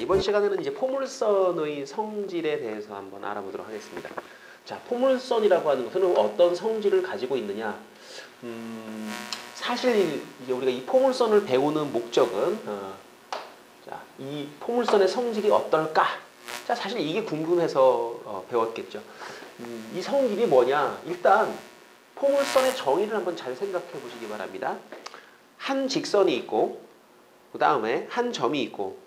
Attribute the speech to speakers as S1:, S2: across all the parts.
S1: 이번 시간에는 이제 포물선의 성질에 대해서 한번 알아보도록 하겠습니다. 자, 포물선이라고 하는 것은 어떤 성질을 가지고 있느냐? 사실 이제 우리가 이 포물선을 배우는 목적은 자, 이 포물선의 성질이 어떨까? 자, 사실 이게 궁금해서 배웠겠죠. 이 성질이 뭐냐? 일단 포물선의 정의를 한번 잘 생각해 보시기 바랍니다. 한 직선이 있고 그 다음에 한 점이 있고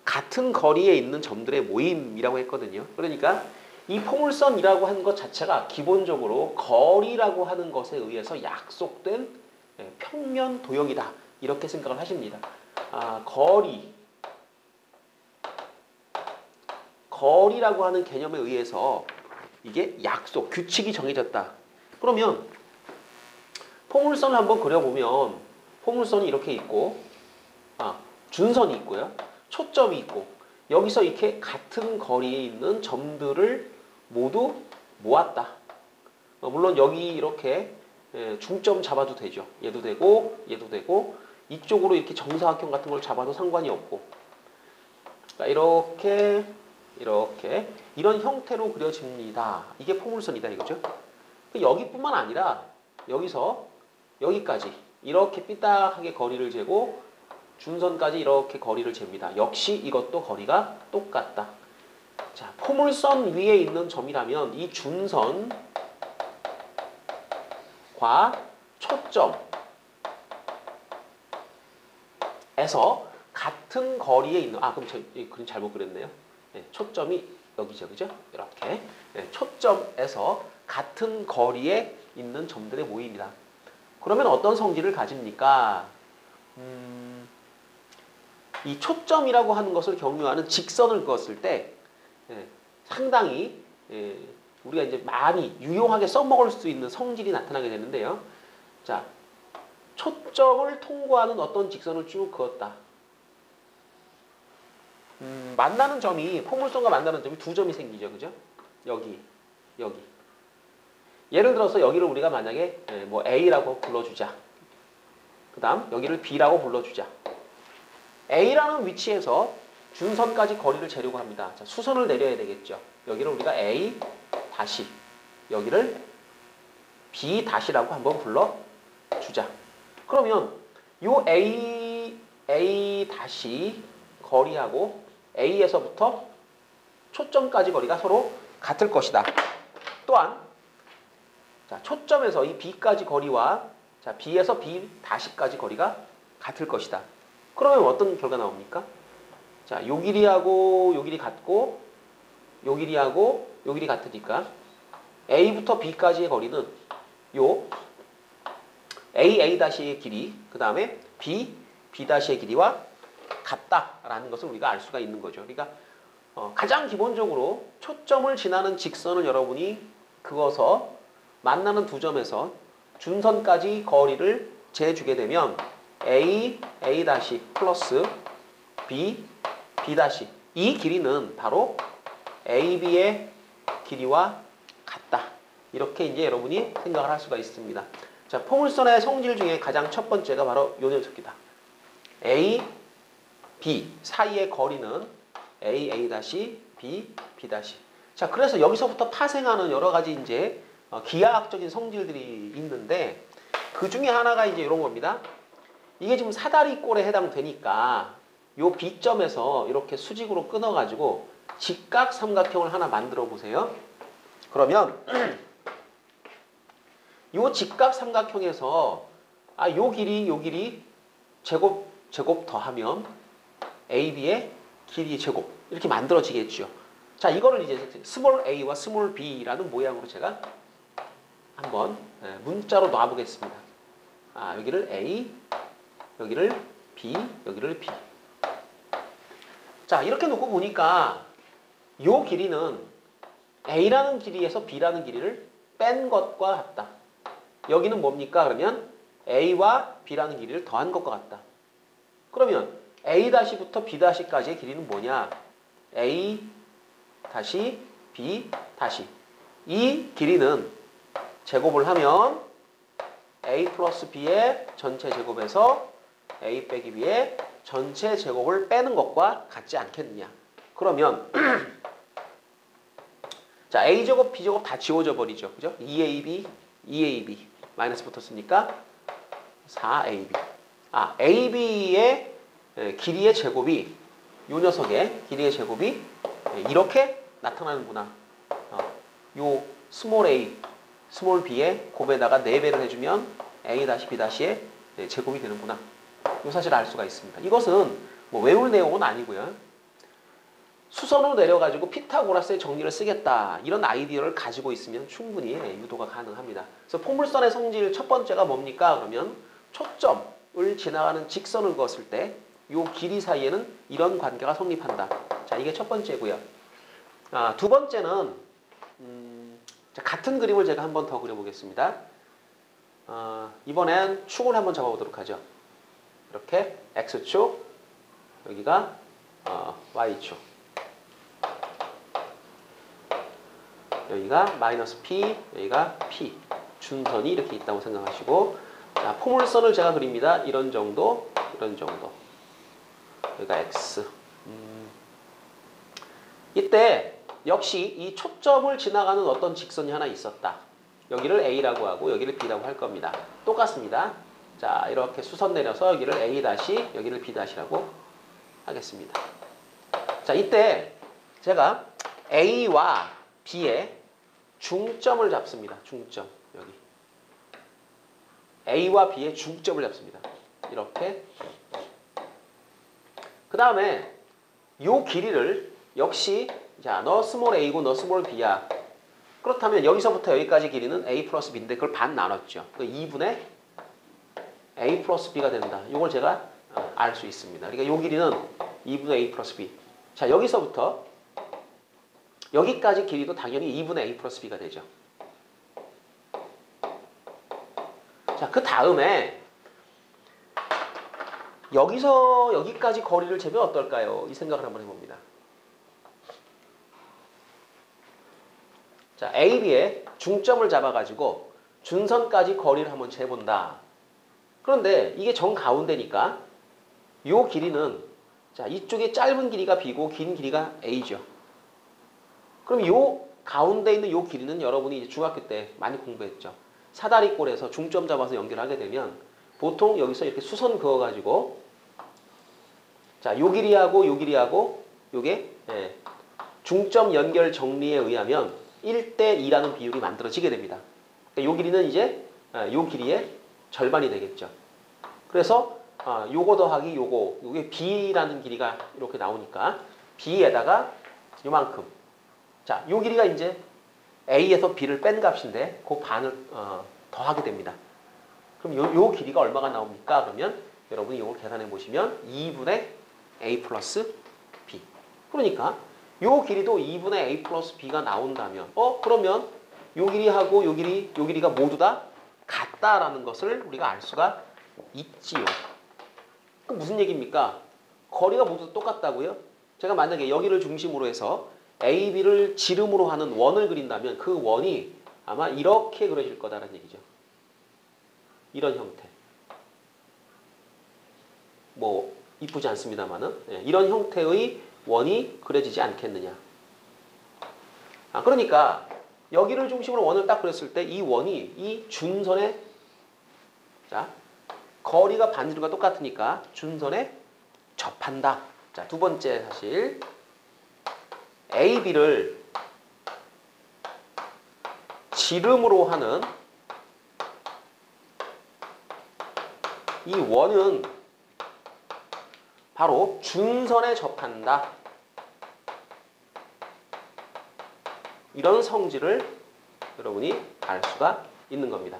S1: 같은 거리에 있는 점들의 모임이라고 했거든요. 그러니까 이 포물선이라고 하는 것 자체가 기본적으로 거리라고 하는 것에 의해서 약속된 평면 도형이다. 이렇게 생각을 하십니다. 거리라고 하는 개념에 의해서 이게 약속, 규칙이 정해졌다. 그러면 포물선을 한번 그려보면 포물선이 이렇게 있고 준선이 있고요. 초점이 있고 여기서 이렇게 같은 거리에 있는 점들을 모두 모았다. 물론 여기 이렇게 중점 잡아도 되죠. 얘도 되고 얘도 되고 이쪽으로 이렇게 정사각형 같은 걸 잡아도 상관이 없고 이렇게 이런 형태로 그려집니다. 이게 포물선이다 이거죠. 여기뿐만 아니라 여기서 여기까지 이렇게 삐딱하게 거리를 재고 준선까지 이렇게 거리를 잽니다. 역시 이것도 거리가 똑같다. 자, 포물선 위에 있는 점이라면 이 준선과 초점에서 같은 거리에 있는 그럼 저 그림 잘못 그렸네요. 네, 초점이 여기죠, 그죠? 이렇게 초점에서 같은 거리에 있는 점들의 모임이다. 그러면 어떤 성질을 가집니까? 이 초점이라고 하는 것을 경유하는 직선을 그었을 때 상당히 우리가 이제 많이 유용하게 써먹을 수 있는 성질이 나타나게 되는데요. 자, 초점을 통과하는 어떤 직선을 쭉 그었다. 만나는 점이 포물선과 만나는 점이 두 점이 생기죠, 그죠? 여기. 예를 들어서 여기를 우리가 만약에 뭐 A라고 불러주자. 그 다음 여기를 B라고 불러주자. A라는 위치에서 준선까지 거리를 재려고 합니다. 자, 수선을 내려야 되겠죠. 여기를 우리가 A 다시, 여기를 B 다시라고 한번 불러주자. 그러면 요 A 다시 거리하고 A에서부터 초점까지 거리가 서로 같을 것이다. 또한 자, 초점에서 이 B까지 거리와 자, B에서 B 다시까지 거리가 같을 것이다. 그러면 어떤 결과 나옵니까? 자, 요 길이하고 요 길이 같고 요 길이하고 요 길이 같으니까 A부터 B까지의 거리는 요 A''의 길이 그 다음에 B''의 길이와 같다라는 것을 우리가 알 수가 있는 거죠. 그러니까 가장 기본적으로 초점을 지나는 직선을 여러분이 그어서 만나는 두 점에서 준선까지 거리를 재주게 되면 A' 플러스 B' 이 길이는 바로 AB의 길이와 같다. 이렇게 이제 여러분이 생각을 할 수가 있습니다. 자, 포물선의 성질 중에 가장 첫 번째가 바로 요 녀석이다. A, B 사이의 거리는 A', B'. 자, 그래서 여기서부터 파생하는 여러 가지 이제 기하학적인 성질들이 있는데 그 중에 하나가 이제 이런 겁니다. 이게 지금 사다리꼴에 해당되니까 요 B점에서 이렇게 수직으로 끊어가지고 직각 삼각형을 하나 만들어 보세요. 그러면 요 직각 삼각형에서 요 길이 제곱 더하면 AB의 길이 제곱 이렇게 만들어지겠죠. 자, 이거를 이제 스몰 a와 스몰 b라는 모양으로 제가 한번 문자로 놔보겠습니다. 여기를 A, 여기를 B, 여기를 B. 자, 이렇게 놓고 보니까 요 길이는 A라는 길이에서 B라는 길이를 뺀 것과 같다. 여기는 뭡니까? 그러면 A와 B라는 길이를 더한 것과 같다. 그러면 A-부터 B-까지의 길이는 뭐냐? A 다시 B 다시. 이 길이는 제곱을 하면 A 플러스 B의 전체 제곱에서 A 빼기 B의 전체 제곱을 빼는 것과 같지 않겠느냐. 그러면 자, a제곱, b제곱 다 지워져 버리죠. 그죠? 2ab, 2ab 마이너스 붙었으니까 4ab. 아, ab의 길이의 제곱이 요 녀석의 길이의 제곱이 이렇게 나타나는구나. 요 스몰 a, 스몰 b의 곱에다가 4배를 해주면 a-b-의 제곱이 되는구나. 이 사실을 알 수가 있습니다. 이것은 뭐 외울 내용은 아니고요. 수선으로 내려가지고 피타고라스의 정리를 쓰겠다. 이런 아이디어를 가지고 있으면 충분히 유도가 가능합니다. 그래서 포물선의 성질 첫 번째가 뭡니까? 그러면 초점을 지나가는 직선을 그었을 때 이 길이 사이에는 이런 관계가 성립한다. 자, 이게 첫 번째고요. 두 번째는 자, 같은 그림을 제가 한 번 더 그려보겠습니다. 이번엔 축을 한번 잡아보도록 하죠. 이렇게 X축, 여기가 Y축, 여기가 마이너스 P, 여기가 P. 준선이 이렇게 있다고 생각하시고, 자, 포물선을 제가 그립니다. 이런 정도, 이런 정도. 여기가 X. 이때 역시 이 초점을 지나가는 어떤 직선이 하나 있었다. 여기를 A라고 하고 여기를 B라고 할 겁니다. 똑같습니다. 자, 이렇게 수선 내려서 여기를 A 다시, 여기를 B 다시라고 하겠습니다. 자, 이때 제가 A와 B의 중점을 잡습니다. 중점, 여기. A와 B의 중점을 잡습니다. 이렇게. 그 다음에 요 길이를 역시 자, 너 스몰 a고 너 스몰 b야. 그렇다면 여기서부터 여기까지 길이는 a 플러스 b인데 그걸 반 나눴죠. 그 2분의 a 플러스 b가 된다. 이걸 제가 알 수 있습니다. 그러니까 요 길이는 2분의 a 플러스 b. 자, 여기서부터 여기까지 길이도 당연히 2분의 a 플러스 b가 되죠. 자, 그 다음에 여기서 여기까지 거리를 재면 어떨까요? 이 생각을 한번 해봅니다. 자, A, B의 중점을 잡아가지고 준선까지 거리를 한번 재본다. 그런데 이게 정가운데니까 요 길이는 자, 이쪽에 짧은 길이가 B고 긴 길이가 A죠. 그럼 요 가운데 있는 요 길이는 여러분이 이제 중학교 때 많이 공부했죠. 사다리꼴에서 중점 잡아서 연결하게 되면 보통 여기서 이렇게 수선 그어가지고 자, 요 길이하고 요 길이하고 요게 중점 연결 정리에 의하면 1대2라는 비율이 만들어지게 됩니다. 그러니까 요 길이는 이제 요 길이의 절반이 되겠죠. 그래서 요거 더하기 요게 B라는 길이가 이렇게 나오니까 B에다가 요만큼. 자, 요 길이가 이제 A에서 B를 뺀 값인데 그 반을 더하게 됩니다. 그럼 요 길이가 얼마가 나옵니까? 그러면 여러분이 이걸 계산해 보시면 2분의 A 플러스 B. 그러니까 요 길이도 2분의 A 플러스 B가 나온다면 그러면 요 길이하고 요 길이가 모두 다 같다라는 것을 우리가 알 수가 있지요. 그럼 무슨 얘기입니까? 거리가 모두 똑같다고요? 제가 만약에 여기를 중심으로 해서 A, B를 지름으로 하는 원을 그린다면 그 원이 아마 이렇게 그려질 거다라는 얘기죠. 이런 형태. 뭐 이쁘지 않습니다만은 이런 형태의 원이 그려지지 않겠느냐. 그러니까 여기를 중심으로 원을 딱 그렸을 때 이 원이 이 준선에 자, 거리가 반지름과 똑같으니까 준선에 접한다. 자, 두 번째 사실 AB를 지름으로 하는 이 원은 바로 준선에 접한다. 이런 성질을 여러분이 알 수가 있는 겁니다.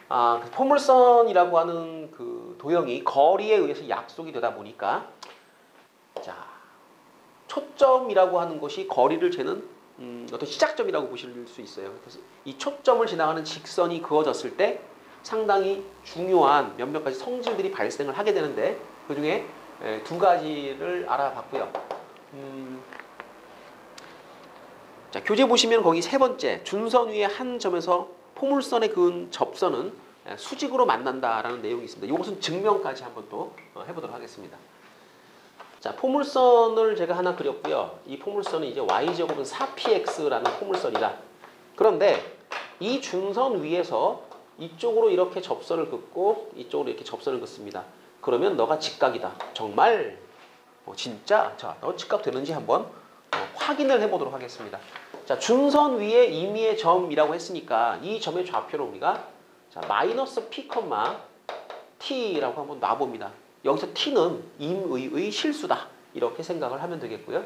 S1: 그 포물선이라고 하는 그 도형이 거리에 의해서 약속이 되다 보니까 자, 초점이라고 하는 것이 거리를 재는 어떤 시작점이라고 보실 수 있어요. 그래서 이 초점을 지나가는 직선이 그어졌을 때 상당히 중요한 몇몇 가지 성질들이 발생을 하게 되는데 그 중에 두 가지를 알아봤고요. 자, 교재 보시면 거기 세 번째 준선 위의 한 점에서 포물선에 그은 접선은 수직으로 만난다라는 내용이 있습니다. 이것은 증명까지 한번 또 해보도록 하겠습니다. 자, 포물선을 제가 하나 그렸고요. 이 포물선은 이제 y제곱은 4px라는 포물선이다. 그런데 이 준선 위에서 이쪽으로 이렇게 접선을 긋고 이쪽으로 이렇게 접선을 긋습니다. 그러면 너가 직각이다. 정말? 진짜? 자, 너 직각 되는지 한번 확인을 해보도록 하겠습니다. 자, 준선 위에 임의의 점이라고 했으니까 이 점의 좌표를 우리가 자, 마이너스 p, t라고 한번 놔봅니다. 여기서 t는 임의의 실수다. 이렇게 생각을 하면 되겠고요.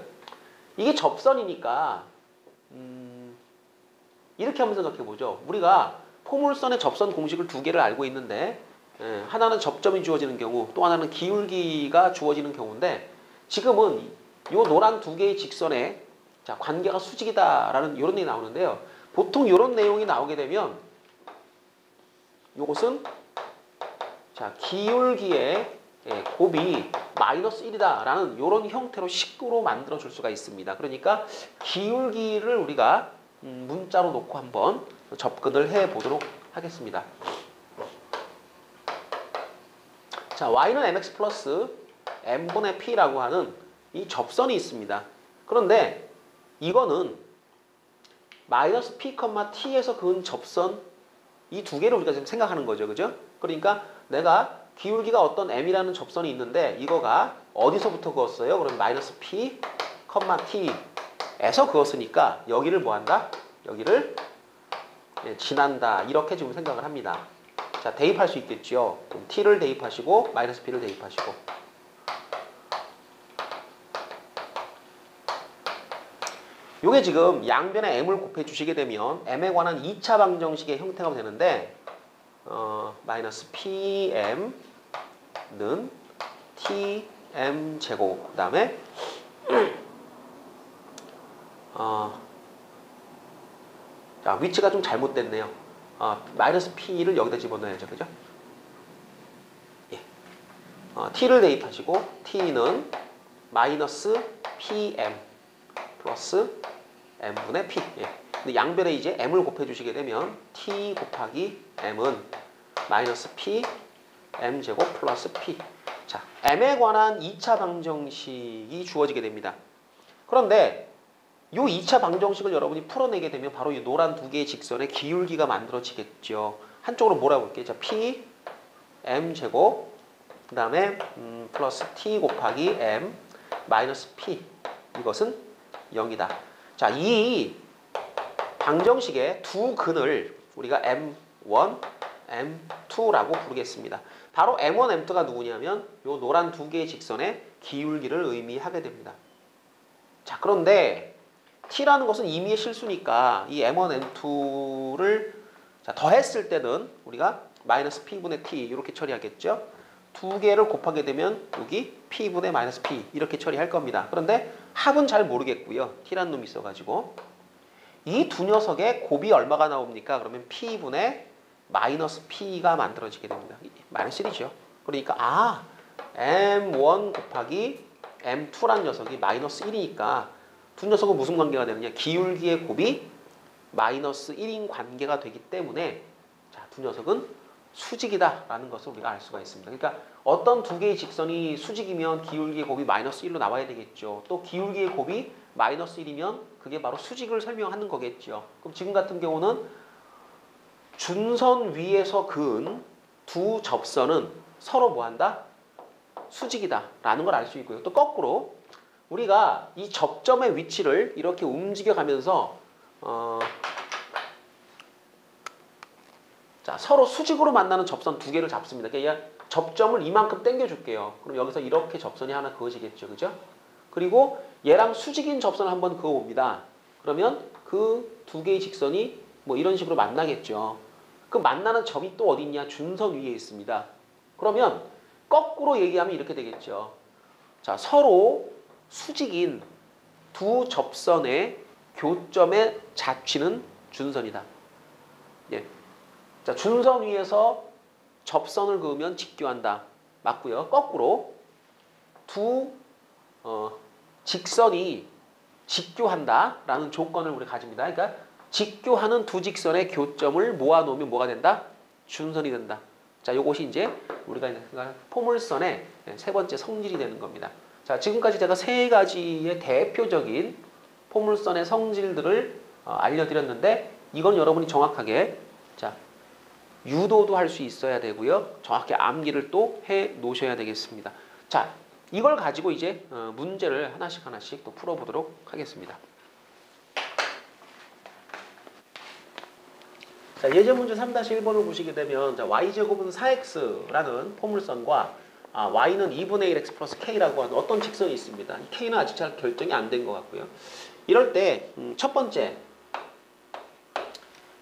S1: 이게 접선이니까 이렇게 한번 생각해보죠. 우리가 포물선의 접선 공식을 두 개를 알고 있는데 하나는 접점이 주어지는 경우 또 하나는 기울기가 주어지는 경우인데 지금은 이 노란 두 개의 직선의 자, 관계가 수직이다라는 이런 얘기 나오는데요. 보통 이런 내용이 나오게 되면 이것은 자, 기울기의 곱이 마이너스 1이다라는 이런 형태로 식으로 만들어 줄 수가 있습니다. 그러니까 기울기를 우리가 문자로 놓고 한번 접근을 해 보도록 하겠습니다. 자, y는 mx 플러스 m분의 p라고 하는 이 접선이 있습니다. 그런데 이거는 마이너스 p, t에서 그은 접선 이 두 개를 우리가 지금 생각하는 거죠. 그죠? 그러니까 내가 기울기가 어떤 m이라는 접선이 있는데 이거가 어디서부터 그었어요? 그럼 마이너스 p, t에서 그었으니까 여기를 뭐 한다? 여기를 지난다. 이렇게 지금 생각을 합니다. 자, 대입할 수 있겠죠. 그럼 t를 대입하시고 마이너스 p를 대입하시고 요게 지금 양변에 m을 곱해 주시게 되면 m에 관한 2차 방정식의 형태가 되는데 마이너스 pm는 tm 제곱 그 다음에 자, 위치가 좀 잘못됐네요. 마이너스 p를 여기다 집어넣어야죠. 그죠? 예. t를 대입하시고 t는 마이너스 pm 플러스 m분의 p. 예. 근데 양변에 이제 m을 곱해 주시게 되면 t 곱하기 m은 마이너스 p m 제곱 플러스 p. 자, m에 관한 2차 방정식이 주어지게 됩니다. 그런데 이 2차 방정식을 여러분이 풀어내게 되면 바로 이 노란 두 개의 직선의 기울기가 만들어지겠죠. 한쪽으로 몰아볼게요. 자, p m 제곱 그 다음에 플러스 t 곱하기 m 마이너스 p. 이것은 0이다. 자, 이 방정식의 두 근을 우리가 m1, m2라고 부르겠습니다. 바로 m1, m2가 누구냐면 요 노란 두 개의 직선의 기울기를 의미하게 됩니다. 자, 그런데 t라는 것은 임의의 실수니까 이 m1, m2를 자, 더했을 때는 우리가 마이너스 p분의 t 이렇게 처리하겠죠. 두 개를 곱하게 되면 여기 p분의 마이너스 p 이렇게 처리할 겁니다. 그런데 합은 잘 모르겠고요. t라는 놈이 있어가지고 이 두 녀석의 곱이 얼마가 나옵니까? 그러면 p분의 마이너스 p가 만들어지게 됩니다. 마이너스 1이죠. 그러니까 m1 곱하기 m2라는 녀석이 마이너스 1이니까 두 녀석은 무슨 관계가 되느냐? 기울기의 곱이 마이너스 1인 관계가 되기 때문에 자, 두 녀석은 수직이다라는 것을 우리가 알 수가 있습니다. 그러니까 어떤 두 개의 직선이 수직이면 기울기의 곱이 마이너스 1로 나와야 되겠죠. 또 기울기의 곱이 마이너스 1이면 그게 바로 수직을 설명하는 거겠죠. 그럼 지금 같은 경우는 준선 위에서 그은 두 접선은 서로 뭐한다? 수직이다라는 걸 알 수 있고요. 또 거꾸로 우리가 이 접점의 위치를 이렇게 움직여가면서 자, 서로 수직으로 만나는 접선 두 개를 잡습니다. 그러니까 접점을 이만큼 당겨줄게요. 그럼 여기서 이렇게 접선이 하나 그어지겠죠. 그죠? 그리고 얘랑 수직인 접선을 한번 그어봅니다. 그러면 그 두 개의 직선이 뭐 이런 식으로 만나겠죠. 그 만나는 점이 또 어디 있냐? 준선 위에 있습니다. 그러면 거꾸로 얘기하면 이렇게 되겠죠. 자, 서로 수직인 두 접선의 교점의 자취는 준선이다. 예. 자, 준선 위에서 접선을 그으면 직교한다. 맞고요. 거꾸로 두 직선이 직교한다라는 조건을 우리 가집니다. 그러니까 직교하는 두 직선의 교점을 모아놓으면 뭐가 된다? 준선이 된다. 자, 요것이 이제 우리가 포물선의 세 번째 성질이 되는 겁니다. 자, 지금까지 제가 세 가지의 대표적인 포물선의 성질들을 알려드렸는데 이건 여러분이 정확하게 자, 유도도 할 수 있어야 되고요. 정확히 암기를 또 해 놓으셔야 되겠습니다. 자, 이걸 가지고 이제 문제를 하나씩 또 풀어보도록 하겠습니다. 자, 예제 문제 3-1번을 보시게 되면 자, y제곱은 4x라는 포물선과 y는 2분의 1x 플러스 k라고 하는 어떤 직선이 있습니다. 이 k는 아직 잘 결정이 안 된 것 같고요. 이럴 때 첫 번째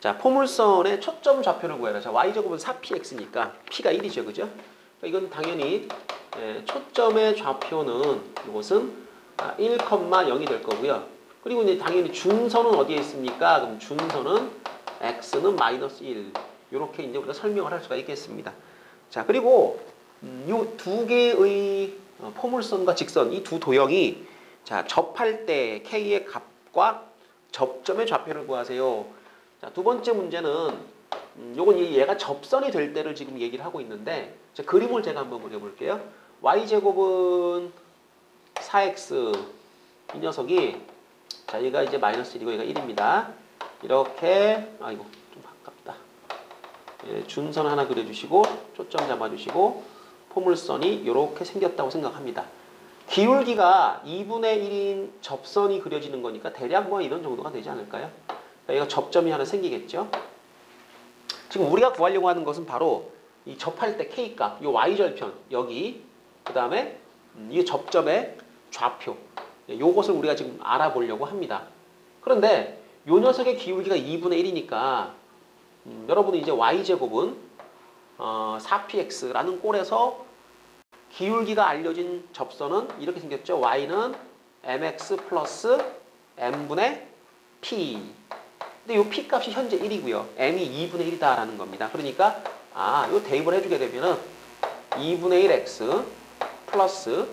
S1: 자, 포물선의 초점 좌표를 구해라. 자, y제곱은 4px니까 p가 1이죠. 그죠? 그러니까 이건 당연히 초점의 좌표는 이것은 1,0이 될 거고요. 그리고 이제 당연히 준선은 어디에 있습니까? 그럼 준선은 x는 마이너스 1. 이렇게 이제 우리가 설명을 할 수가 있겠습니다. 자, 그리고 이 두 개의 포물선과 직선, 이 두 도형이 자, 접할 때 k의 값과 접점의 좌표를 구하세요. 자, 두 번째 문제는 요건 얘가 접선이 될 때를 지금 얘기를 하고 있는데 자, 그림을 제가 한번 그려볼게요. y제곱은 4x 이 녀석이 자, 얘가 이제 마이너스 1이고 얘가 1입니다. 이렇게 아이고 좀 아깝다. 예, 준선 하나 그려주시고 초점 잡아주시고 포물선이 이렇게 생겼다고 생각합니다. 기울기가 2분의 1인 접선이 그려지는 거니까 대략 뭐 이런 정도가 되지 않을까요? 그러니까 얘가 접점이 하나 생기겠죠. 지금 우리가 구하려고 하는 것은 바로 이 접할 때 k값, 이 y절편 여기 그 다음에 이 접점의 좌표 요것을 우리가 지금 알아보려고 합니다. 그런데 요 녀석의 기울기가 2분의 1이니까 여러분은 이제 y제곱은 4px라는 꼴에서 기울기가 알려진 접선은 이렇게 생겼죠. y는 mx 플러스 m분의 p. 근데 이 p 값이 현재 1이고요. m이 2분의 1이다라는 겁니다. 그러니까 이 대입을 해주게 되면은 2분의 1x 플러스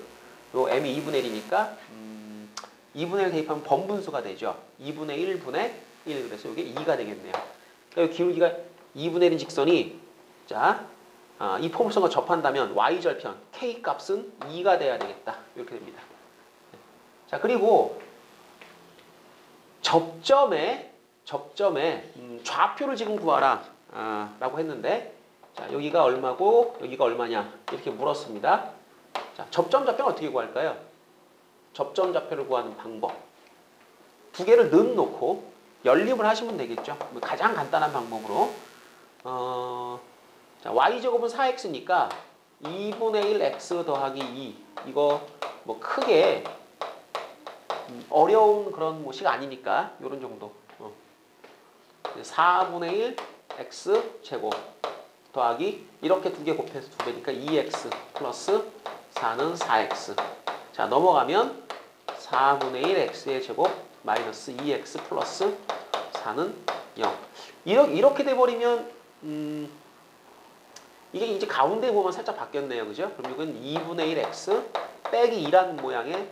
S1: 요 m이 2분의 1이니까 2분의 1 대입하면 번분수가 되죠. 2분의 1분의 1 그래서 이게 2가 되겠네요. 그러니까 기울기가 2분의 1인 직선이 자, 이 포물선과 접한다면 y절편 k 값은 2가 돼야 되겠다. 이렇게 됩니다. 자, 그리고 접점의 좌표를 지금 구하라 라고 했는데 자, 여기가 얼마고 여기가 얼마냐 이렇게 물었습니다. 자, 접점 좌표는 어떻게 구할까요? 접점 좌표를 구하는 방법 두 개를 넣어놓고 연립을 하시면 되겠죠. 가장 간단한 방법으로 자, y제곱은 4x니까 2분의 1x 더하기 2 이거 뭐 크게 어려운 그런 모식 아니니까 요런 정도 4분의 1 x 제곱 더하기 이렇게 두 개 곱해서 2배니까 2x 플러스 4는 4x 자, 넘어가면 4분의 1 x의 제곱 마이너스 2x 플러스 4는 0 이렇게 돼버리면 이게 이제 가운데 보면 살짝 바뀌었네요. 그죠? 그럼 이건 2분의 1 x 빼기 2라는 모양의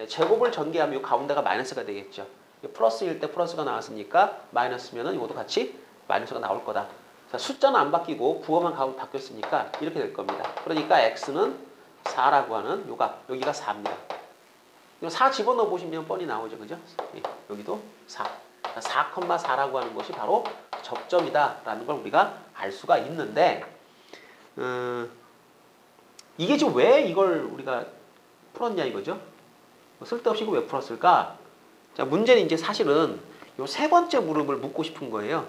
S1: 제곱을 전개하면 이 가운데가 마이너스가 되겠죠. 플러스일 때 플러스가 나왔으니까 마이너스면은 이것도 같이 마이너스가 나올 거다. 자, 숫자는 안 바뀌고 부호만 바뀌었으니까 이렇게 될 겁니다. 그러니까 x는 4라고 하는 여기가 4입니다. 4 집어넣어 보시면 뻔히 나오죠. 그죠? 예, 여기도 4. 4,4라고 하는 것이 바로 접점이다라는 걸 우리가 알 수가 있는데 이게 지금 왜 이걸 우리가 풀었냐 이거죠? 쓸데없이 이거 왜 풀었을까? 자, 문제는 이제 사실은 요 세 번째 무릎을 묻고 싶은 거예요.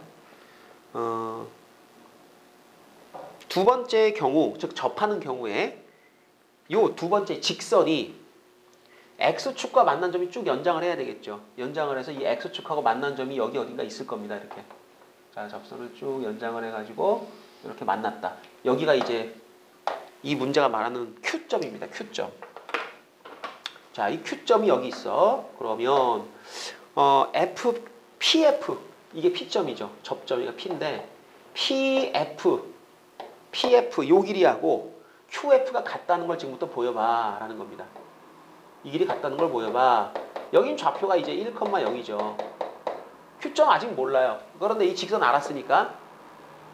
S1: 두 번째 경우, 즉 접하는 경우에 요 두 번째 직선이 X축과 만난 점이 쭉 연장을 해야 되겠죠. 연장을 해서 이 X축하고 만난 점이 여기 어딘가 있을 겁니다. 이렇게. 자, 접선을 쭉 연장을 해가지고 이렇게 만났다. 여기가 이제 이 문제가 말하는 Q점입니다. Q점. 자, 이 Q점이 여기 있어. 그러면 PF 이게 P점이죠. 접점이가 P인데 PF 요 길이하고 QF가 같다는 걸 지금부터 보여봐 라는 겁니다. 이 길이 같다는 걸 보여봐. 여긴 좌표가 이제 1,0이죠. Q점 아직 몰라요. 그런데 이 직선 알았으니까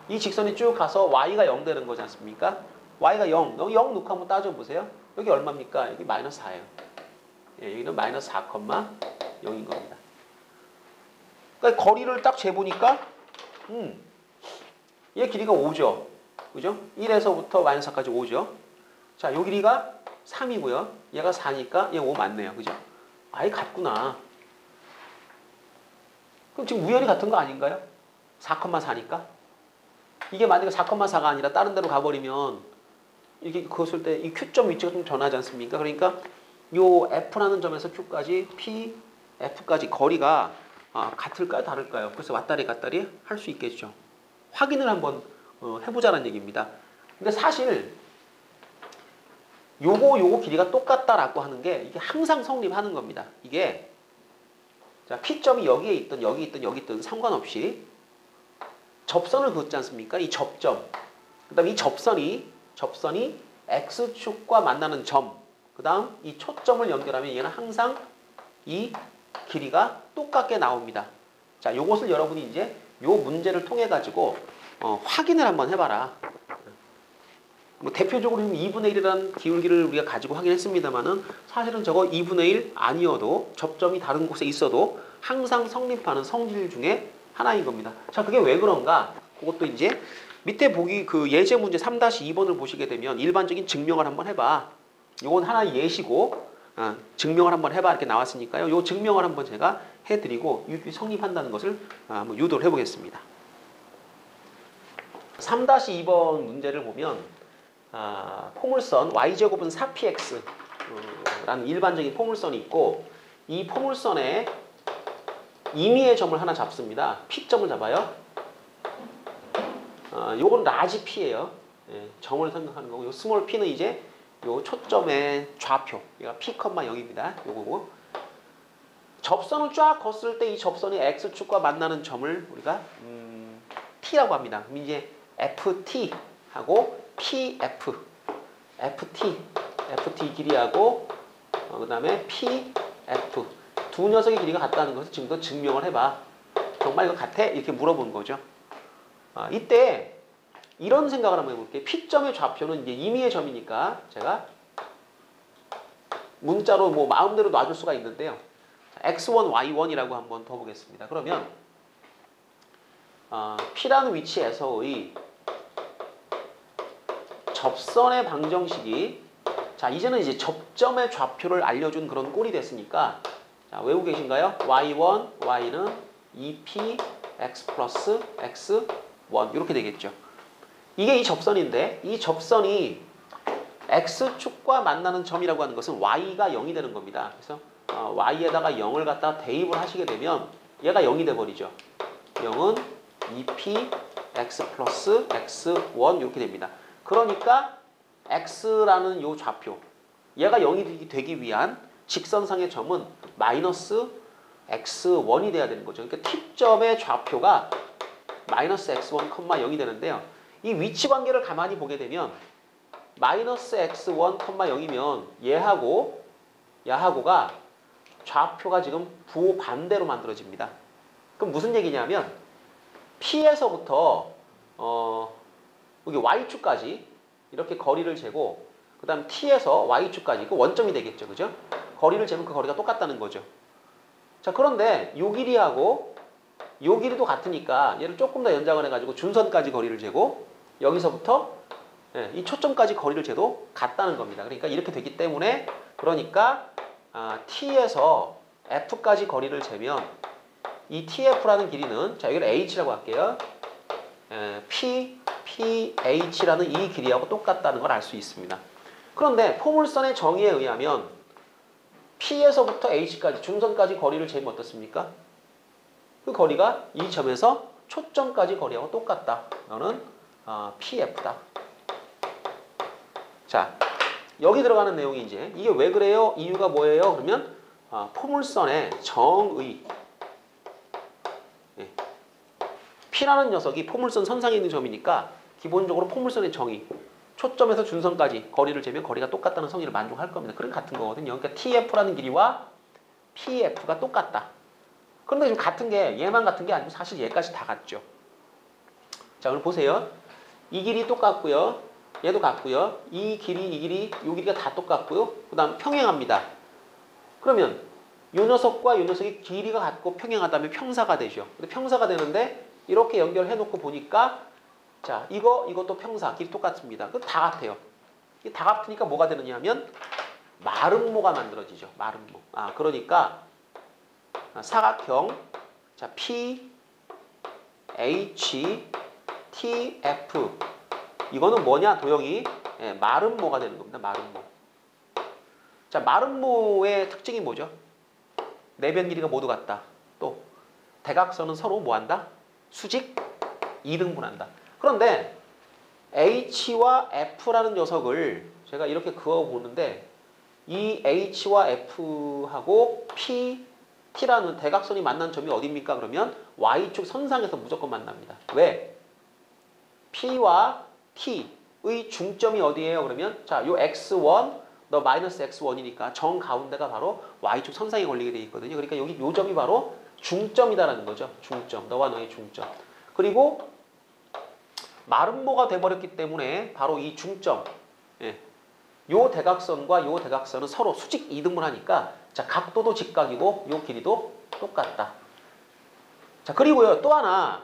S1: 이 직선이 쭉 가서 Y가 0 되는 거지 않습니까? Y가 0. 여기 0 놓고 한번 따져보세요. 여기 얼마입니까? 여기 마이너스 4예요. 예, 여기는 마이너스 4,0인 겁니다. 그러니까 거리를 딱 재보니까 얘 길이가 5죠. 그죠? 1에서부터 마이너스 4까지 5죠. 자, 요 길이가 3이고요. 얘가 4니까 얘 5 맞네요. 그죠? 아예 같구나. 그럼 지금 우연히 같은 거 아닌가요? 4,4니까? 이게 만약에 4,4가 아니라 다른 데로 가버리면 이게 그것을 때 이 Q점 위치가 좀 변하지 않습니까? 그러니까 요 F라는 점에서 Q까지 P, F까지 거리가 같을까요? 다를까요? 그래서 왔다리 갔다리 할 수 있겠죠. 확인을 한번 해보자는 얘기입니다. 근데 사실 요거 길이가 똑같다라고 하는 게 이게 항상 성립하는 겁니다. 이게 자, P점이 여기에 있든 여기 있든 여기 있든 상관없이 접선을 그었지 않습니까? 이 접점. 그 다음에 이 접선이 X축과 만나는 점. 그 다음 이 초점을 연결하면 얘는 항상 이 길이가 똑같게 나옵니다. 자, 요것을 여러분이 이제 요 문제를 통해 가지고 확인을 한번 해봐라. 뭐 대표적으로 2분의 1이라는 기울기를 우리가 가지고 확인했습니다만은 사실은 저거 2분의 1 아니어도 접점이 다른 곳에 있어도 항상 성립하는 성질 중에 하나인 겁니다. 자, 그게 왜 그런가? 그것도 이제 밑에 보기 그 예제 문제 3-2번을 보시게 되면 일반적인 증명을 한번 해봐. 요건 하나의 예시고 증명을 한번 해봐 이렇게 나왔으니까요. 요 증명을 한번 제가 해드리고 성립한다는 것을 한번 유도를 해보겠습니다. 3-2번 문제를 보면 포물선 y제곱은 4px 라는 일반적인 포물선이 있고 이 포물선에 임의의 점을 하나 잡습니다. P점을 잡아요. 요건 라지 P예요. 예, 점을 생각하는 거고 요 스몰 P는 이제 요 초점의 좌표. 얘가 P, 0입니다. 요거고. 접선을 쫙 걷을 때 이 접선이 X축과 만나는 점을 우리가 T라고 합니다. 그럼 이제 FT하고 PF. FT 길이하고 그 다음에 PF. 두 녀석의 길이가 같다는 것을 지금도 증명을 해봐. 정말 이거 같아? 이렇게 물어본 거죠. 이때 이런 생각을 한번 해볼게요. P점의 좌표는 이제 임의의 점이니까 제가 문자로 뭐 마음대로 놔줄 수가 있는데요. X1, Y1이라고 한번 더 보겠습니다. 그러면 P라는 위치에서의 접선의 방정식이 자 이제는 이제 접점의 좌표를 알려준 그런 꼴이 됐으니까 자 외우고 계신가요? Y1, Y는 2P X 플러스 X1 이렇게 되겠죠. 이게 이 접선인데 이 접선이 X축과 만나는 점이라고 하는 것은 Y가 0이 되는 겁니다. 그래서 Y에다가 0을 갖다 대입을 하시게 되면 얘가 0이 돼버리죠. 0은 2P X 플러스 X1 이렇게 됩니다. 그러니까 X라는 요 좌표 얘가 0이 되기 위한 직선상의 점은 마이너스 X1이 돼야 되는 거죠. 그러니까 T점의 좌표가 마이너스 X1, 0이 되는데요. 이 위치 관계를 가만히 보게 되면 마이너스 X1, 0이면 얘하고가 좌표가 지금 부반대로 만들어집니다. 그럼 무슨 얘기냐면 P에서부터 여기 Y축까지 이렇게 거리를 재고 그 다음 T에서 Y축까지 그 원점이 되겠죠. 그죠? 거리를 재면 그 거리가 똑같다는 거죠. 자 그런데 요 길이하고 요 길이도 같으니까 얘를 조금 더 연장을 해가지고 준선까지 거리를 재고 여기서부터 이 초점까지 거리를 재도 같다는 겁니다. 그러니까 이렇게 되기 때문에 그러니까 T에서 F까지 거리를 재면 이 TF라는 길이는 자 여기를 H라고 할게요. PH라는 이 길이하고 똑같다는 걸 알 수 있습니다. 그런데 포물선의 정의에 의하면 P에서부터 H까지 중선까지 거리를 재면 어떻습니까? 그 거리가 이 점에서 초점까지 거리하고 똑같다. 너는 PF다. 자, 여기 들어가는 내용이 이제 이게 왜 그래요? 이유가 뭐예요? 그러면 포물선의 정의 P라는 녀석이 포물선 선상에 있는 점이니까 기본적으로 포물선의 정의 초점에서 준선까지 거리를 재면 거리가 똑같다는 성질을 만족할 겁니다. 그럼 같은 거거든요. 그러니까 TF라는 길이와 PF가 똑같다. 그런데 지금 같은 게 얘만 같은 게 아니고 사실 얘까지 다 같죠. 자, 그럼 보세요. 이 길이 똑같고요. 얘도 같고요. 이 길이, 이 길이, 이 길이가 다 똑같고요. 그 다음 평행합니다. 그러면 요 녀석과 요 녀석이 길이가 같고 평행하다면 평사가 되죠. 근데 평사가 되는데 이렇게 연결해 놓고 보니까 자, 이것도 평사, 길이 똑같습니다. 그럼 다 같아요. 이 다 같으니까 뭐가 되느냐 하면 마름모가 만들어지죠. 마름모. 그러니까 사각형 자, P, H, T, F 이거는 뭐냐 도형이 마름모가 되는 겁니다. 마름모. 자, 마름모의 특징이 뭐죠? 내변 길이가 모두 같다. 또 대각선은 서로 뭐한다? 수직 이등분한다. 그런데 H와 F라는 녀석을 제가 이렇게 그어보는데 이 H와 F하고 P, T라는 대각선이 만난 점이 어디입니까? 그러면 Y축 선상에서 무조건 만납니다. 왜? P와 T의 중점이 어디예요? 그러면 자, 요 X1, 너 마이너스 X1이니까 정 가운데가 바로 Y축 선상에 걸리게 되어 있거든요. 그러니까 여기 요 점이 바로 중점이다라는 거죠. 중점. 너와 너의 중점. 그리고 마름모가 돼버렸기 때문에 바로 이 중점. 요 대각선과 요 대각선은 서로 수직 이등분하니까 자, 각도도 직각이고 요 길이도 똑같다. 자, 그리고요. 또 하나.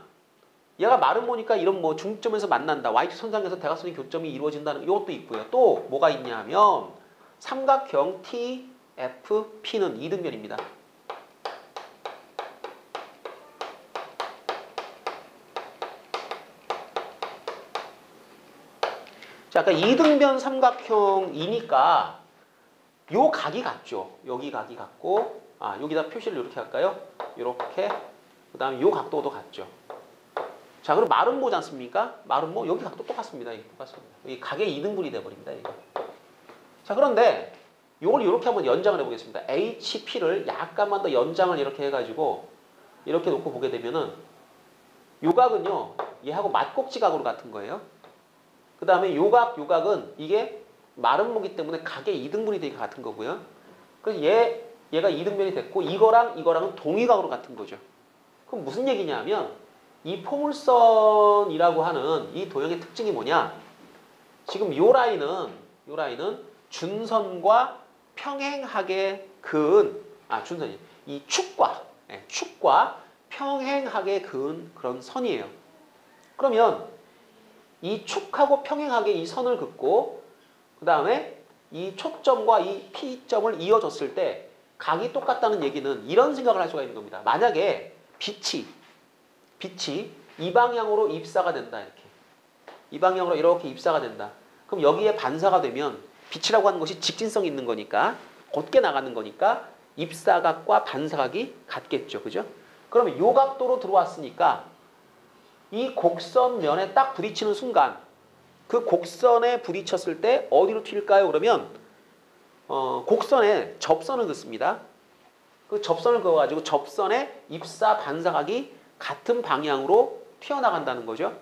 S1: 얘가 마름모니까 이런 뭐 중점에서 만난다. Y축 선상에서 대각선의 교점이 이루어진다는 이것도 있고요. 또 뭐가 있냐면 삼각형 T, F, P는 이등변입니다. 자, 아까 이등변 삼각형이니까 요 각이 같죠. 여기 각이 같고 여기다 표시를 이렇게 할까요? 이렇게. 그 다음에 요 각도도 같죠. 자, 그럼 마름모지 않습니까? 마름모 여기 각도 똑같습니다. 똑같습니다. 여기 각의 이등분이 돼버립니다. 이거. 자, 그런데 요걸 이렇게 한번 연장을 해보겠습니다. HP를 약간만 더 연장을 이렇게 해가지고 이렇게 놓고 보게 되면은 요 각은요 얘하고 맞꼭지 각으로 같은 거예요. 그 다음에 요각은 이게 마름모기 때문에 각의 이등분이 되게 같은 거고요. 그래서 얘가 이등변이 됐고 이거랑은 동위각으로 같은 거죠. 그럼 무슨 얘기냐면 이 포물선이라고 하는 이 도형의 특징이 뭐냐? 지금 요 라인은 준선과 평행하게 그은 준선이 이 축과 평행하게 그은 그런 선이에요. 그러면 이 축하고 평행하게 이 선을 긋고 그 다음에 이 초점과 이 P점을 이어줬을 때 각이 똑같다는 얘기는 이런 생각을 할 수가 있는 겁니다. 만약에 빛이 이 방향으로 입사가 된다. 이렇게 이 방향으로 이렇게 입사가 된다. 그럼 여기에 반사가 되면 빛이라고 하는 것이 직진성이 있는 거니까 곧게 나가는 거니까 입사각과 반사각이 같겠죠. 그죠? 그러면 요 각도로 들어왔으니까 이 곡선면에 딱 부딪히는 순간 그 곡선에 부딪혔을 때 어디로 튈까요? 그러면 곡선에 접선을 긋습니다. 그 접선을 그어가지고 접선에 입사 반사각이 같은 방향으로 튀어나간다는 거죠.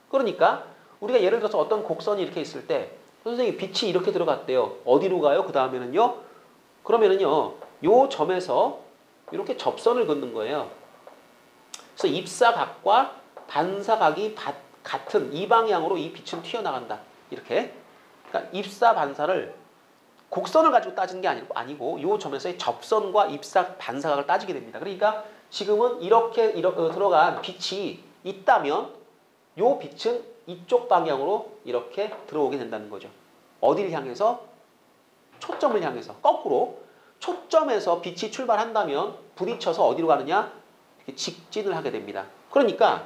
S1: 그러니까 우리가 예를 들어서 어떤 곡선이 이렇게 있을 때 선생님 빛이 이렇게 들어갔대요. 어디로 가요? 그 다음에는요. 그러면은요. 요 점에서 이렇게 접선을 긋는 거예요. 그래서 입사각과 반사각이 같은 이 방향으로 이 빛은 튀어나간다. 이렇게. 그러니까 입사 반사를 곡선을 가지고 따지는 게 아니고 요 점에서의 접선과 입사 반사각을 따지게 됩니다. 그러니까 지금은 이렇게 들어간 빛이 있다면 요 빛은 이쪽 방향으로 이렇게 들어오게 된다는 거죠. 어디를 향해서? 초점을 향해서. 거꾸로 초점에서 빛이 출발한다면 부딪혀서 어디로 가느냐? 이렇게 직진을 하게 됩니다. 그러니까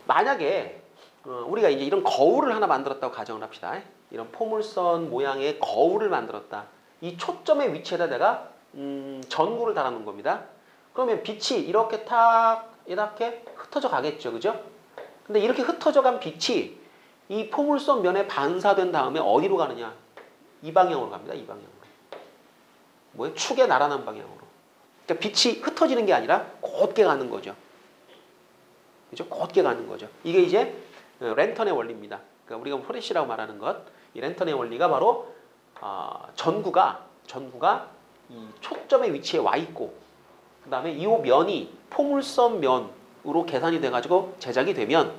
S1: 만약에 우리가 이제 이런 거울을 하나 만들었다고 가정을 합시다. 이런 포물선 모양의 거울을 만들었다. 이 초점의 위치에다 내가 전구를 달아놓은 겁니다. 그러면 빛이 이렇게 이렇게 흩어져 가겠죠. 그죠? 근데 이렇게 흩어져 간 빛이 이 포물선 면에 반사된 다음에 어디로 가느냐? 이 방향으로 갑니다. 이 방향으로. 뭐예요? 축의 나란한 방향으로. 그러니까 빛이 흩어지는 게 아니라 곧게 가는 거죠. 그죠? 곧게 가는 거죠. 이게 이제 랜턴의 원리입니다. 그러니까 우리가 플래시라고 말하는 것. 이 랜턴의 원리가 바로 전구가 이 초점의 위치에 와 있고 그 다음에 이 면이 포물선 면으로 계산이 돼가지고 제작이 되면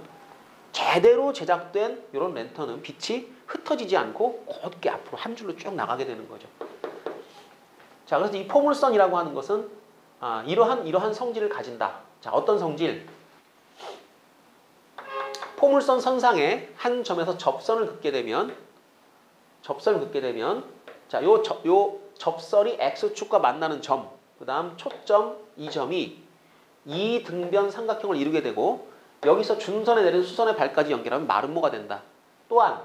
S1: 제대로 제작된 이런 랜턴은 빛이 흩어지지 않고 곧게 앞으로 한 줄로 쭉 나가게 되는 거죠. 자, 그래서 이 포물선이라고 하는 것은 이러한 성질을 가진다. 자, 어떤 성질? 포물선 선상에 한 점에서 접선을 긋게 되면 자, 요 접선이 x축과 만나는 점, 그다음 초점 이 점이 이 등변 삼각형을 이루게 되고 여기서 중선에 내린 수선의 발까지 연결하면 마름모가 된다. 또한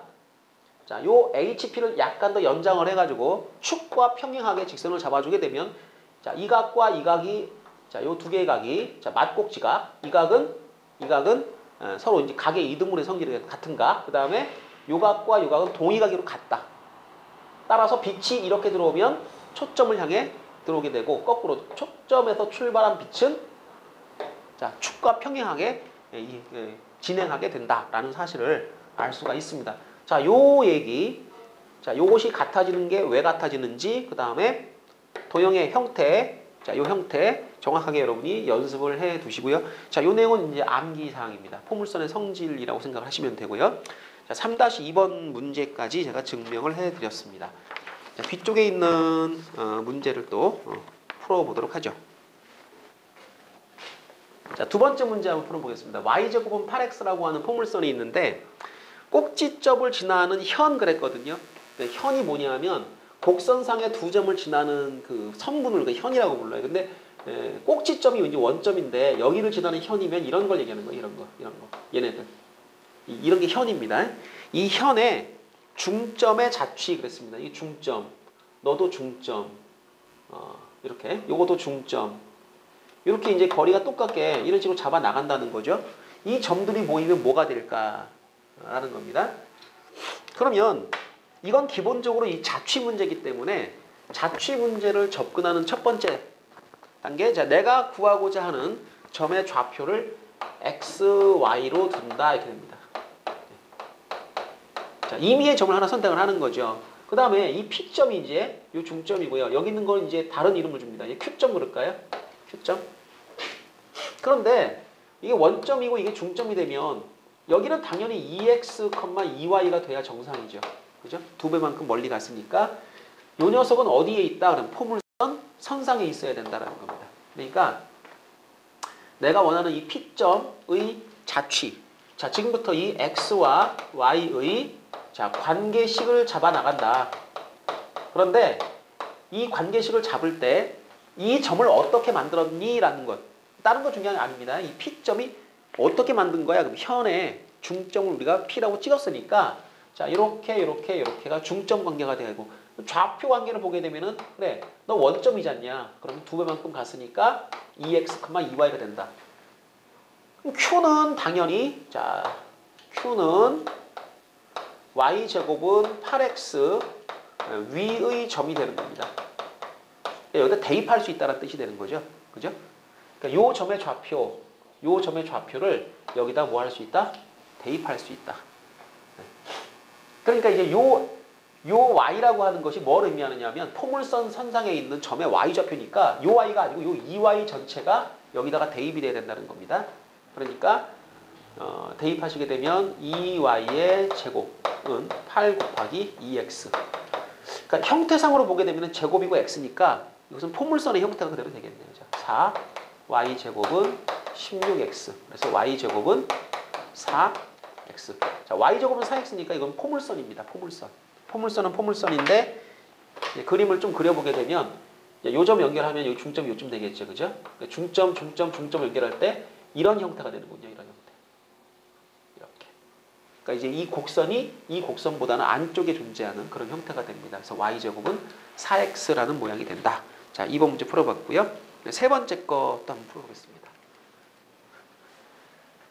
S1: 자, 요 HP를 약간 더 연장을 해가지고 축과 평행하게 직선을 잡아주게 되면 자, 이 각과 이 각이 자, 요 두 개의 각이 자, 맞곡지각, 이 각은 서로 이제 각의 이등분의 성질이 같은 각, 그 다음에 요 각과 요 각은 동의각으로 같다. 따라서 빛이 이렇게 들어오면 초점을 향해 들어오게 되고 거꾸로 초점에서 출발한 빛은 자, 축과 평행하게 진행하게 된다라는 사실을 알 수가 있습니다. 자, 요 얘기, 자, 요것이 같아지는 게 왜 같아지는지, 그 다음에 도형의 형태, 자, 요 형태 정확하게 여러분이 연습을 해 두시고요. 자, 요 내용은 이제 암기사항입니다. 포물선의 성질이라고 생각하시면 되고요. 자, 3-2번 문제까지 제가 증명을 해 드렸습니다. 자, 뒤쪽에 있는 문제를 또 풀어보도록 하죠. 자, 두 번째 문제 한번 풀어보겠습니다. y제곱은 8x라고 하는 포물선이 있는데 꼭지점을 지나는 현 그랬거든요. 현이 뭐냐면 곡선상의 두 점을 지나는 그 선분을 그 현이라고 불러요. 근데 꼭지점이 이제 원점인데 여기를 지나는 현이면 이런 걸 얘기하는 거예요. 이런 거. 얘네들. 이런 게 현입니다. 이 현에 중점의 자취 그랬습니다. 이 중점. 너도 중점. 이렇게. 요것도 중점. 이렇게 이제 거리가 똑같게 이런 식으로 잡아 나간다는 거죠. 이 점들이 모이면 뭐가 될까라는 겁니다. 그러면 이건 기본적으로 이 자취 문제이기 때문에 자취 문제를 접근하는 첫 번째 단계, 자, 내가 구하고자 하는 점의 좌표를 x, y로 둔다 이렇게 됩니다. 자, 임의의 점을 하나 선택을 하는 거죠. 그 다음에 이 P점이 이제 이 중점이고요. 여기 있는 건 이제 다른 이름을 줍니다. 이제 Q점 그럴까요? Q점. 그런데 이게 원점이고 이게 중점이 되면 여기는 당연히 2x, 2y가 돼야 정상이죠. 그죠? 2배만큼 멀리 갔으니까 이 녀석은 어디에 있다? 그러면 포물선 선상에 있어야 된다는 겁니다. 그러니까 내가 원하는 이 P점의 자취. 자, 지금부터 이 x와 y의 자, 관계식을 잡아 나간다. 그런데 이 관계식을 잡을 때 이 점을 어떻게 만들었니? 라는 것. 다른 거 중요한 게 아닙니다. 이 P점이 어떻게 만든 거야? 그럼 현에 중점을 우리가 P라고 찍었으니까 자, 이렇게가 중점 관계가 되고 좌표 관계를 보게 되면은 그래, 너 원점이지 않냐? 그러면 2배만큼 갔으니까 2x, 2y가 된다. 그럼 Q는 당연히 자, Q는 y제곱은 8x 위의 점이 되는 겁니다. 여기다 대입할 수 있다는 뜻이 되는 거죠. 그죠? 그러니까 요 점의 좌표를 여기다 뭐 할 수 있다? 대입할 수 있다. 그러니까 이제 요 y라고 하는 것이 뭘 의미하느냐면 포물선 선상에 있는 점의 y 좌표니까 요 y가 아니고 요 2y 전체가 여기다가 대입이 돼야 된다는 겁니다. 그러니까 대입하시게 되면 2y의 제곱은 8 곱하기 2x. 그러니까 형태상으로 보게 되면 제곱이고 x니까 이것은 포물선의 형태가 그대로 되겠네요. 자, 4y제곱은 16x. 그래서 y제곱은 4x. 자, y제곱은 4x니까 이건 포물선입니다. 포물선은 포물선인데 그림을 좀 그려보게 되면 요 점 연결하면 요 중점이 요쯤 되겠죠. 그죠? 중점 연결할 때 이런 형태가 되는군요. 이런 형태. 이렇게. 그러니까 이제 이 곡선이 이 곡선보다는 안쪽에 존재하는 그런 형태가 됩니다. 그래서 y제곱은 4x라는 모양이 된다. 자, 2번 문제 풀어봤고요. 세 번째 것도 한번 풀어보겠습니다.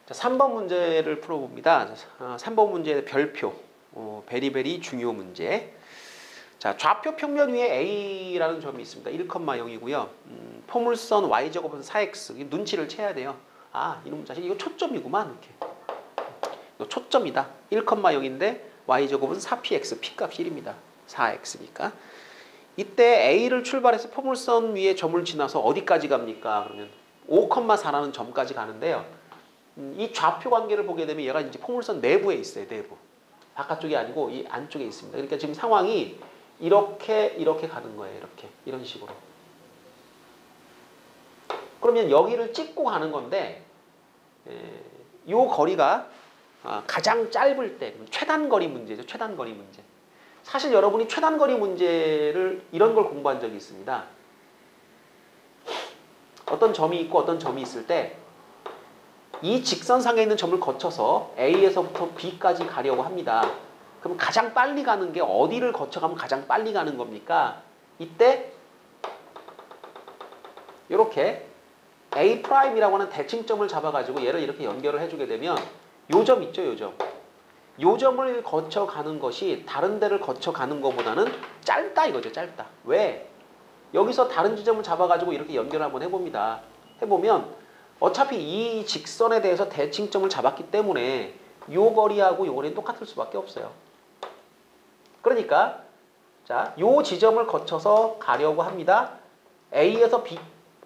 S1: 자, 3번 문제를 풀어봅니다. 3번 문제의 별표. 베리베리 중요 문제. 자, 좌표 평면 위에 A라는 점이 있습니다. 1,0이고요. 포물선 Y제곱은 4X. 눈치를 채야 돼요. 아, 이놈 자식 이거 초점이구만. 이렇게. 이거 초점이다. 1,0인데 Y제곱은 4PX. P값이 1입니다. 4X니까. 이때 A를 출발해서 포물선 위에 점을 지나서 어디까지 갑니까? 그러면 5,4라는 점까지 가는데요. 이 좌표 관계를 보게 되면 얘가 이제 포물선 내부에 있어요. 내부. 바깥쪽이 아니고 이 안쪽에 있습니다. 그러니까 지금 상황이 이렇게 가는 거예요. 이렇게 이런 식으로. 그러면 여기를 찍고 가는 건데 요 거리가 가장 짧을 때 최단거리 문제죠. 최단거리 문제. 사실 여러분이 최단거리 문제를 이런 걸 공부한 적이 있습니다. 어떤 점이 있고 어떤 점이 있을 때 이 직선상에 있는 점을 거쳐서 A에서부터 B까지 가려고 합니다. 그럼 가장 빨리 가는 게 어디를 거쳐가면 가장 빨리 가는 겁니까? 이때 이렇게 A'이라고 하는 대칭점을 잡아가지고 얘를 이렇게 연결을 해주게 되면 요 점 있죠, 요 점. 요 점을 거쳐가는 것이 다른 데를 거쳐가는 것보다는 짧다 이거죠, 짧다. 왜? 여기서 다른 지점을 잡아가지고 이렇게 연결을 한번 해봅니다. 해보면 어차피 이 직선에 대해서 대칭점을 잡았기 때문에 요 거리하고 요 거리는 똑같을 수밖에 없어요. 그러니까 자, 요 지점을 거쳐서 가려고 합니다. A에서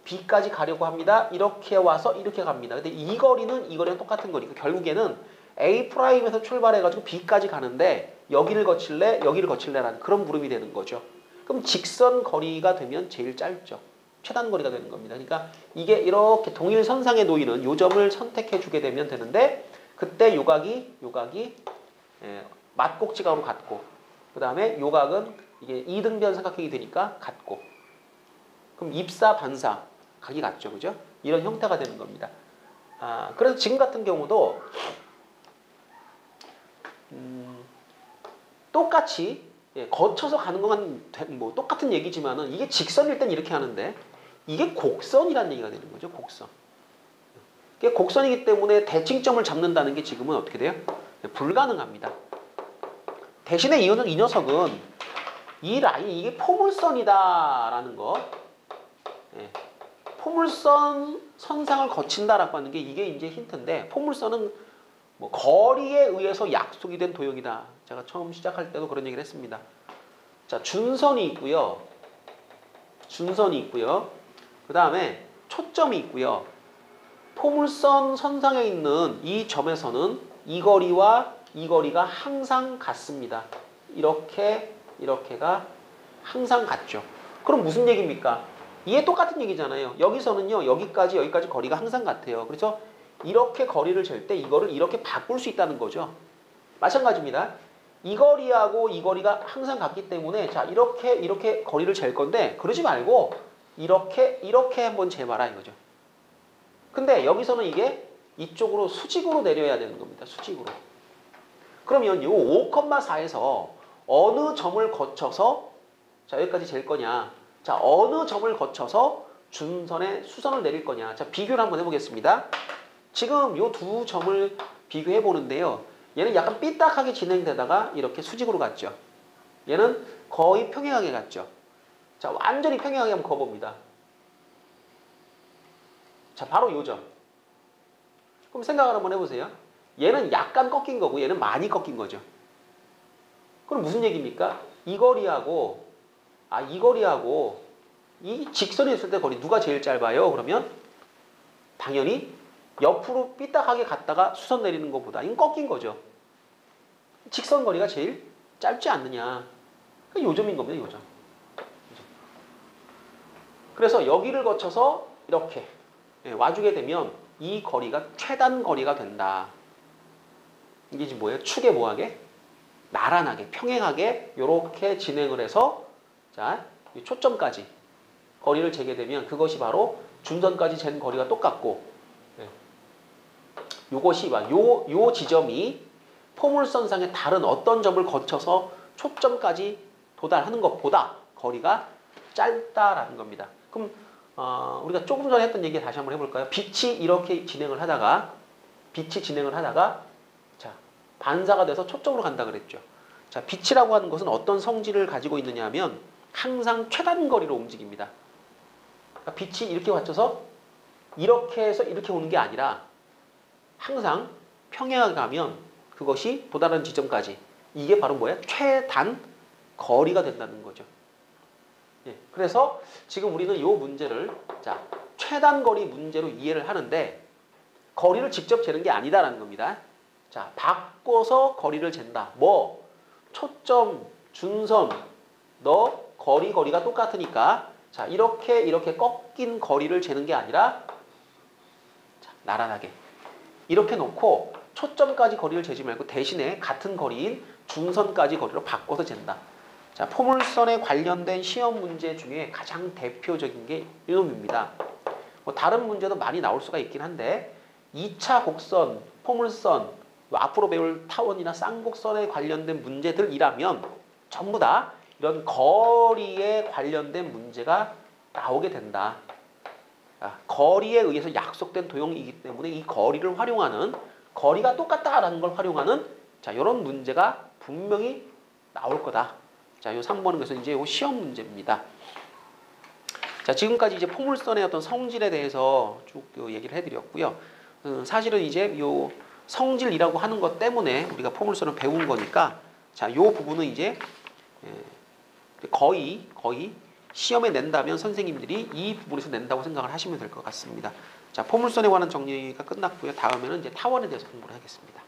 S1: B까지 가려고 합니다. 이렇게 와서 이렇게 갑니다. 근데 이 거리는 똑같은 거니까 결국에는 A'에서 출발해가지고 B까지 가는데 여기를 거칠래라는 그런 물음이 되는 거죠. 그럼 직선 거리가 되면 제일 짧죠. 최단 거리가 되는 겁니다. 그러니까 이게 이렇게 동일선상에 놓이는 요 점을 선택해 주게 되면 되는데 그때 요각이 맞곡지각으로 같고 그 다음에 요각은 이게 이등변 삼각형이 되니까 같고 그럼 입사, 반사 각이 같죠. 그죠? 이런 형태가 되는 겁니다. 그래서 지금 같은 경우도 똑같이 거쳐서 가는 건 뭐 똑같은 얘기지만은 이게 직선일 땐 이렇게 하는데 이게 곡선이라는 얘기가 되는 거죠. 곡선. 이게 곡선이기 때문에 대칭점을 잡는다는 게 지금은 어떻게 돼요? 불가능합니다. 대신에 이 녀석은 이 라인이 이게 포물선이다라는 거. 포물선 선상을 거친다라고 하는 게 이게 이제 힌트인데 포물선은 뭐 거리에 의해서 약속이 된 도형이다. 제가 처음 시작할 때도 그런 얘기를 했습니다. 자, 준선이 있고요. 그 다음에 초점이 있고요. 포물선 선상에 있는 이 점에서는 이 거리와 이 거리가 항상 같습니다. 이렇게가 항상 같죠. 그럼 무슨 얘기입니까? 이게 똑같은 얘기잖아요. 여기서는요. 여기까지 거리가 항상 같아요. 그래서 이렇게 거리를 잴 때 이거를 이렇게 바꿀 수 있다는 거죠. 마찬가지입니다. 이 거리하고 이 거리가 항상 같기 때문에 자 이렇게 거리를 잴 건데 그러지 말고 이렇게 한번 재봐라 이거죠. 근데 여기서는 이게 이쪽으로 수직으로 내려야 되는 겁니다. 수직으로. 그러면 이 5,4에서 어느 점을 거쳐서 자 여기까지 잴 거냐. 자 어느 점을 거쳐서 준선에 수선을 내릴 거냐. 자 비교를 한번 해보겠습니다. 지금 이 두 점을 비교해 보는데요. 얘는 약간 삐딱하게 진행되다가 이렇게 수직으로 갔죠. 얘는 거의 평행하게 갔죠. 자, 완전히 평행하게 한번 그어봅니다. 자, 바로 요 점. 그럼 생각을 한번 해보세요. 얘는 약간 꺾인 거고 얘는 많이 꺾인 거죠. 그럼 무슨 얘기입니까? 이 거리하고 이 직선이 있을 때 거리 누가 제일 짧아요? 그러면 당연히 옆으로 삐딱하게 갔다가 수선 내리는 것보다 이건 꺾인 거죠. 직선 거리가 제일 짧지 않느냐. 요 점인 겁니다. 요 점. 그래서 여기를 거쳐서 이렇게 와주게 되면 이 거리가 최단 거리가 된다. 이게 지금 뭐예요? 축에 뭐하게? 나란하게, 평행하게 이렇게 진행을 해서 자, 이 초점까지 거리를 재게 되면 그것이 바로 준선까지 잰 거리가 똑같고 요것이 요 지점이 포물선상의 다른 어떤 점을 거쳐서 초점까지 도달하는 것보다 거리가 짧다라는 겁니다. 그럼 우리가 조금 전에 했던 얘기 다시 한번 해볼까요? 빛이 이렇게 진행을 하다가 자 반사가 돼서 초점으로 간다 그랬죠. 자 빛이라고 하는 것은 어떤 성질을 가지고 있느냐 하면 항상 최단 거리로 움직입니다. 그러니까 빛이 이렇게 받쳐서 이렇게 해서 이렇게 오는 게 아니라 항상 평행하게 가면 그것이 도달하는 지점까지 이게 바로 뭐야? 최단 거리가 된다는 거죠. 예, 그래서 지금 우리는 이 문제를 자 최단 거리 문제로 이해를 하는데 거리를 직접 재는 게 아니다라는 겁니다. 자, 바꿔서 거리를 잰다. 뭐? 초점, 준선, 너 거리가 똑같으니까 자, 이렇게 꺾인 거리를 재는 게 아니라 자, 나란하게 이렇게 놓고 초점까지 거리를 재지 말고 대신에 같은 거리인 중선까지 거리로 바꿔서 잰다. 자, 포물선에 관련된 시험 문제 중에 가장 대표적인 게 이놈입니다. 뭐 다른 문제도 많이 나올 수가 있긴 한데 2차 곡선, 포물선, 앞으로 배울 타원이나 쌍곡선에 관련된 문제들이라면 전부 다 이런 거리에 관련된 문제가 나오게 된다. 거리에 의해서 약속된 도형이기 때문에 이 거리를 활용하는 거리가 똑같다라는 걸 활용하는 자, 이런 문제가 분명히 나올 거다. 자, 요 3번은 그래서 이제 요 시험 문제입니다. 자, 지금까지 이제 포물선의 어떤 성질에 대해서 쭉 얘기를 해드렸고요. 사실은 이제 요 성질이라고 하는 것 때문에 우리가 포물선을 배운 거니까 자, 요 부분은 이제 거의 시험에 낸다면 선생님들이 이 부분에서 낸다고 생각을 하시면 될 것 같습니다. 자, 포물선에 관한 정리가 끝났고요. 다음에는 이제 타원에 대해서 공부를 하겠습니다.